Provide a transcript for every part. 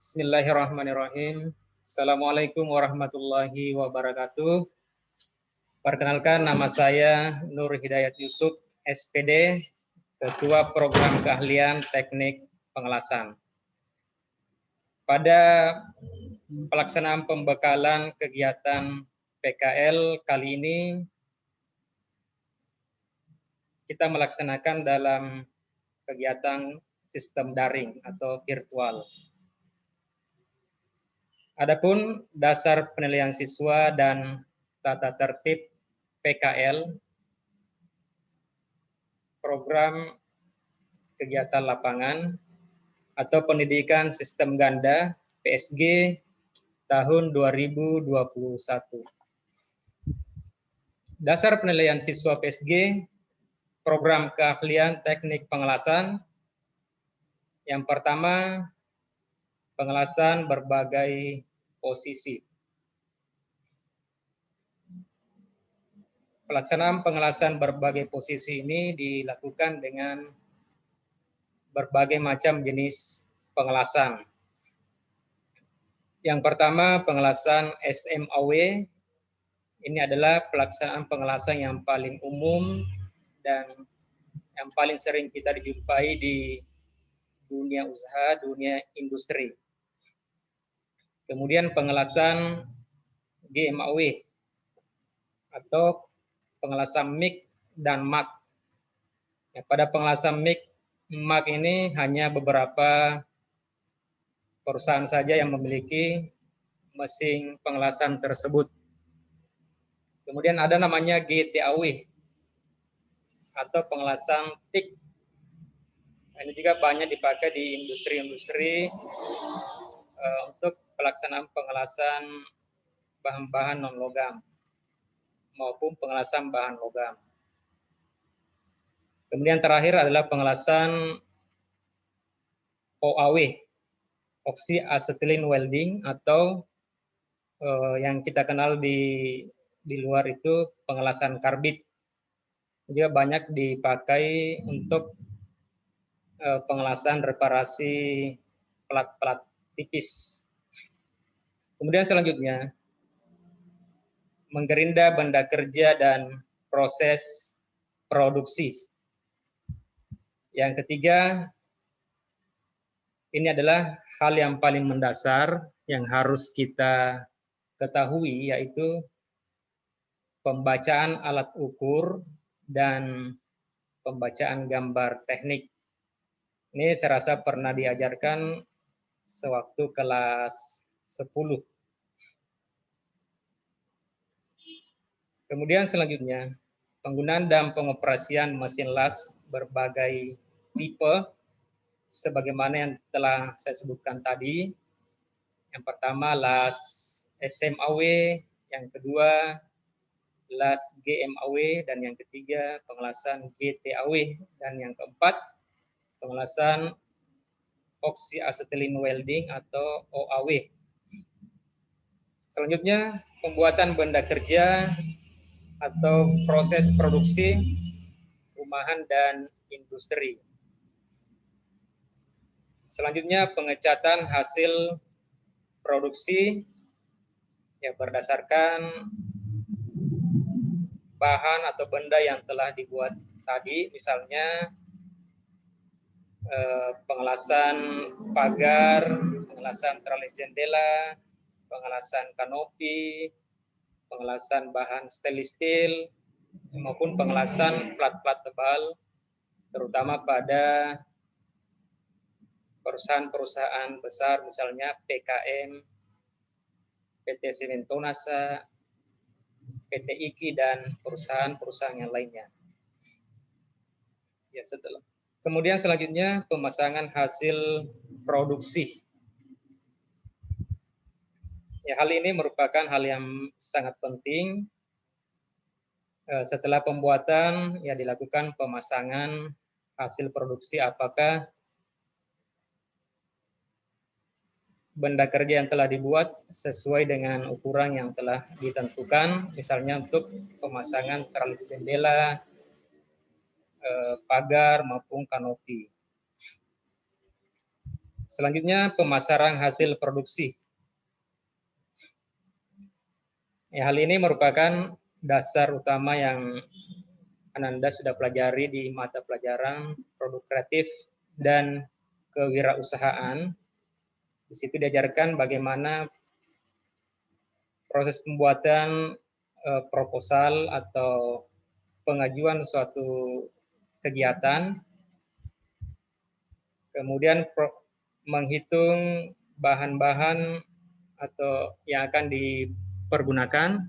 Bismillahirrahmanirrahim. Assalamualaikum warahmatullahi wabarakatuh. Perkenalkan, nama saya Nur Hidayat Yusuf, SPD, Ketua Program Keahlian Teknik Pengelasan. Pada pelaksanaan pembekalan kegiatan PKL kali ini, kita melaksanakan dalam kegiatan sistem daring atau virtual. Adapun dasar penilaian siswa dan tata tertib PKL, program kegiatan lapangan atau pendidikan sistem ganda PSG tahun 2021. Dasar penilaian siswa PSG, program keahlian teknik pengelasan. Yang pertama, pengelasan berbagai posisi. Pelaksanaan pengelasan berbagai posisi ini dilakukan dengan berbagai macam jenis pengelasan. Yang pertama, pengelasan SMAW. Ini adalah pelaksanaan pengelasan yang paling umum dan yang paling sering kita dijumpai di dunia usaha, dunia industri. Kemudian pengelasan GMAW atau pengelasan MIG dan MAG. Ya, pada pengelasan MIG, MAG ini hanya beberapa perusahaan saja yang memiliki mesin pengelasan tersebut. Kemudian ada namanya GTAW atau pengelasan TIG. Ini juga banyak dipakai di industri-industri untuk pelaksanaan pengelasan bahan-bahan non-logam maupun pengelasan bahan logam. Kemudian terakhir adalah pengelasan OAW, oxy-acetylene welding, atau yang kita kenal di luar itu pengelasan karbit. Juga banyak dipakai untuk pengelasan reparasi plat-plat tipis. Kemudian selanjutnya, menggerinda benda kerja dan proses produksi. Yang ketiga, ini adalah hal yang paling mendasar yang harus kita ketahui, yaitu pembacaan alat ukur dan pembacaan gambar teknik. Ini saya rasa pernah diajarkan sewaktu kelas 10. Kemudian selanjutnya, penggunaan dan pengoperasian mesin las berbagai tipe, sebagaimana yang telah saya sebutkan tadi. Yang pertama, las SMAW, yang kedua, las GMAW, dan yang ketiga, pengelasan GTAW, dan yang keempat, pengelasan oxy-acetylene welding atau OAW. Selanjutnya, pembuatan benda kerja atau proses produksi rumahan dan industri. Selanjutnya, pengecatan hasil produksi ya berdasarkan bahan atau benda yang telah dibuat tadi, misalnya pengelasan pagar, pengelasan tralis jendela, pengelasan kanopi, pengelasan bahan stainless steel, maupun pengelasan plat-plat tebal, terutama pada perusahaan-perusahaan besar, misalnya PKM, PT Sementonasa, PT IKI, dan perusahaan-perusahaan yang lainnya. Ya, kemudian selanjutnya pemasangan hasil produksi. Ya, hal ini merupakan hal yang sangat penting. Setelah pembuatan, ya dilakukan pemasangan hasil produksi, apakah benda kerja yang telah dibuat sesuai dengan ukuran yang telah ditentukan, misalnya untuk pemasangan tralis jendela, pagar, maupun kanopi. Selanjutnya, pemasaran hasil produksi. Ya, hal ini merupakan dasar utama yang Ananda sudah pelajari di mata pelajaran produk kreatif dan kewirausahaan. Di situ diajarkan bagaimana proses pembuatan proposal atau pengajuan suatu kegiatan, kemudian menghitung bahan-bahan atau yang akan dipergunakan,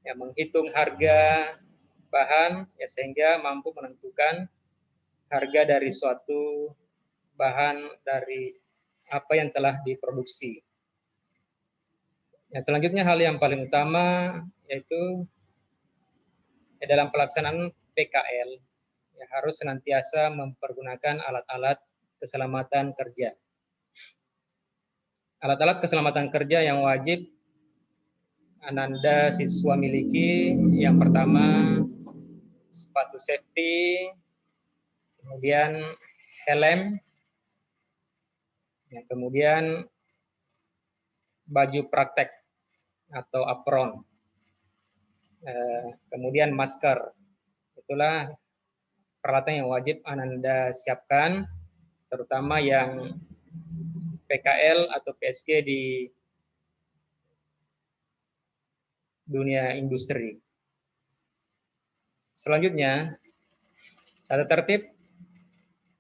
ya, menghitung harga bahan, ya, sehingga mampu menentukan harga dari suatu bahan dari apa yang telah diproduksi. Ya, selanjutnya hal yang paling utama yaitu dalam pelaksanaan PKL, ya, harus senantiasa mempergunakan alat-alat keselamatan kerja. Alat-alat keselamatan kerja yang wajib Ananda siswa miliki, yang pertama sepatu safety, kemudian helm, ya, kemudian baju praktek atau apron, kemudian masker. Itulah peralatan yang wajib Ananda siapkan, terutama yang PKL atau PSG di dunia industri. Selanjutnya, tata tertib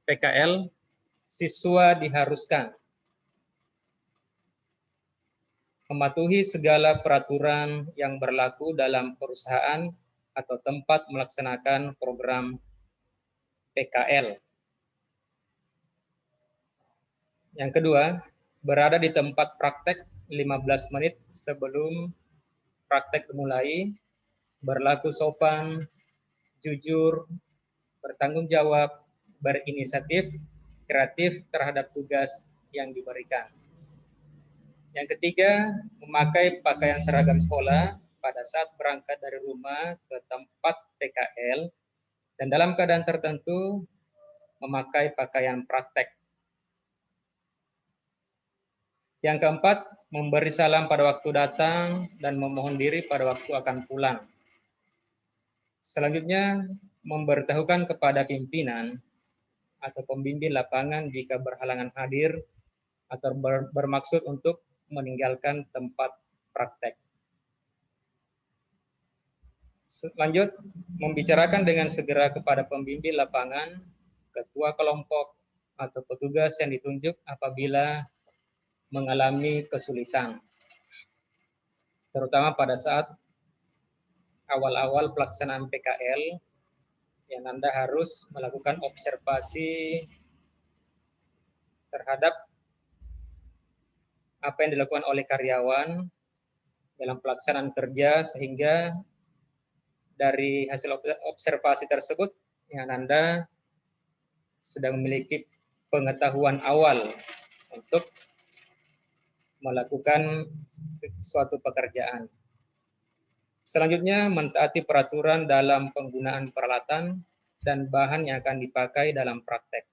PKL, siswa diharuskan mematuhi segala peraturan yang berlaku dalam perusahaan atau tempat melaksanakan program PKL. Yang kedua, berada di tempat praktek 15 menit sebelum praktek dimulai, berlaku sopan, jujur, bertanggung jawab, berinisiatif, kreatif terhadap tugas yang diberikan. Yang ketiga, memakai pakaian seragam sekolah pada saat berangkat dari rumah ke tempat PKL dan dalam keadaan tertentu memakai pakaian praktek. Yang keempat, memberi salam pada waktu datang dan memohon diri pada waktu akan pulang. Selanjutnya, memberitahukan kepada pimpinan atau pembimbing lapangan jika berhalangan hadir atau bermaksud untuk meninggalkan tempat praktek. Lanjut, membicarakan dengan segera kepada pembimbing lapangan, ketua kelompok, atau petugas yang ditunjuk apabila mengalami kesulitan, terutama pada saat awal-awal pelaksanaan PKL, yang Anda harus melakukan observasi terhadap apa yang dilakukan oleh karyawan dalam pelaksanaan kerja, sehingga dari hasil observasi tersebut yang Anda sudah memiliki pengetahuan awal untuk melakukan suatu pekerjaan. Selanjutnya, mentaati peraturan dalam penggunaan peralatan dan bahan yang akan dipakai dalam praktek.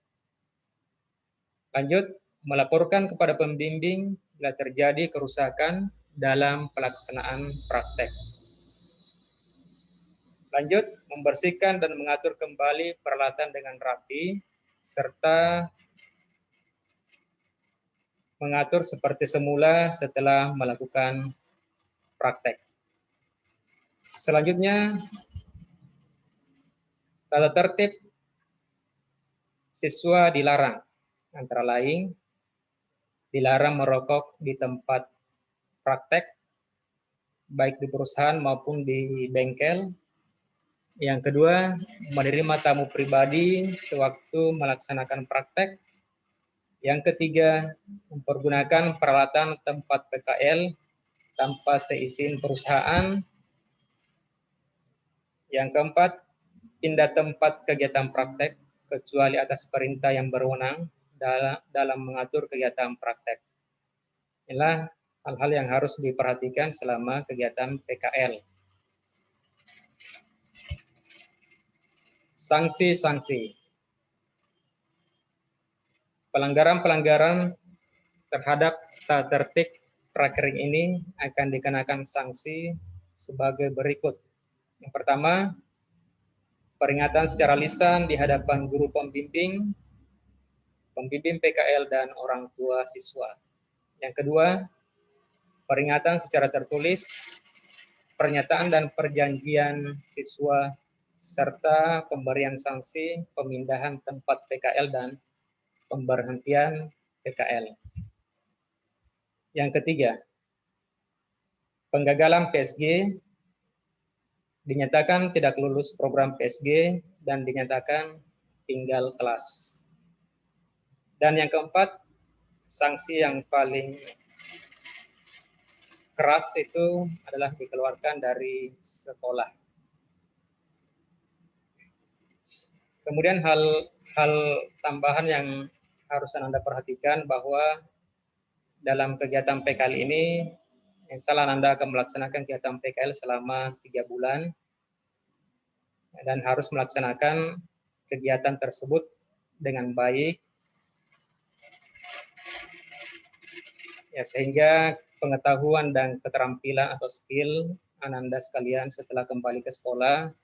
Lanjut, melaporkan kepada pembimbing bila terjadi kerusakan dalam pelaksanaan praktek. Lanjut, membersihkan dan mengatur kembali peralatan dengan rapi, serta mengatur seperti semula setelah melakukan praktek. Selanjutnya, tata tertib siswa dilarang, antara lain dilarang merokok di tempat praktek, baik di perusahaan maupun di bengkel. Yang kedua, menerima tamu pribadi sewaktu melaksanakan praktek. Yang ketiga, mempergunakan peralatan tempat PKL tanpa seizin perusahaan. Yang keempat, pindah tempat kegiatan praktek kecuali atas perintah yang berwenang dalam mengatur kegiatan praktek. Inilah hal-hal yang harus diperhatikan selama kegiatan PKL. Sanksi-sanksi. Pelanggaran-pelanggaran terhadap tata tertib prakering ini akan dikenakan sanksi sebagai berikut. Yang pertama, peringatan secara lisan di hadapan guru pembimbing, pembimbing PKL, dan orang tua siswa. Yang kedua, peringatan secara tertulis, pernyataan dan perjanjian siswa, serta pemberian sanksi pemindahan tempat PKL dan pemberhentian PKL. Yang ketiga, penggagalan PSG, dinyatakan tidak lulus program PSG dan dinyatakan tinggal kelas. Dan yang keempat, sanksi yang paling keras itu adalah dikeluarkan dari sekolah. Kemudian hal tambahan yang harus Anda perhatikan bahwa dalam kegiatan PKL ini, insya Allah Anda akan melaksanakan kegiatan PKL selama 3 bulan dan harus melaksanakan kegiatan tersebut dengan baik, ya, sehingga pengetahuan dan keterampilan atau skill Anda sekalian setelah kembali ke sekolah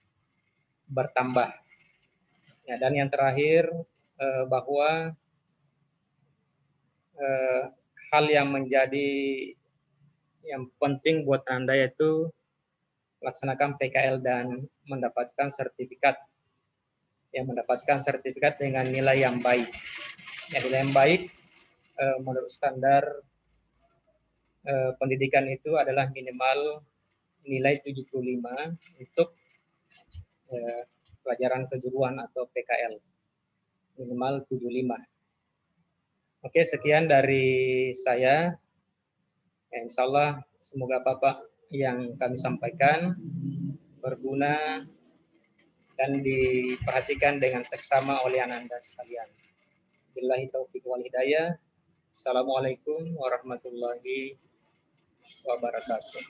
bertambah. Ya, dan yang terakhir, bahwa hal yang menjadi yang penting buat Anda yaitu melaksanakan PKL dan mendapatkan sertifikat. Yang mendapatkan sertifikat dengan nilai yang baik. Ya, nilai yang baik menurut standar pendidikan itu adalah minimal nilai 75 untuk pelajaran kejuruan atau PKL. Minimal 75. Oke, sekian dari saya. Ya, insya Allah semoga Bapak yang kami sampaikan berguna dan diperhatikan dengan seksama oleh Anda sekalian. Billahi taufiq wal hidayah. Assalamualaikum warahmatullahi wabarakatuh.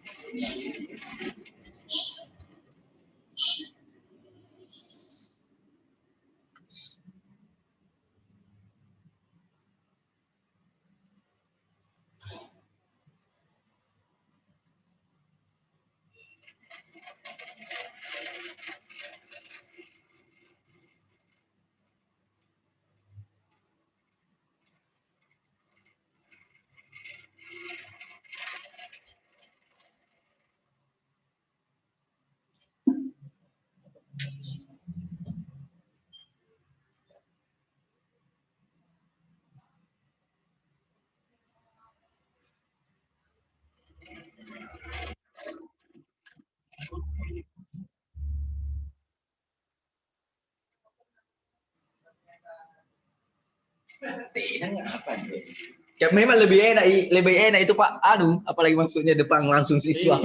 Ya, memang lebih enak itu Pak. Apalagi maksudnya depan langsung siswa.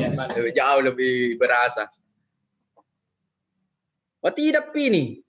Jauh lebih berasa. Oh tidak ini.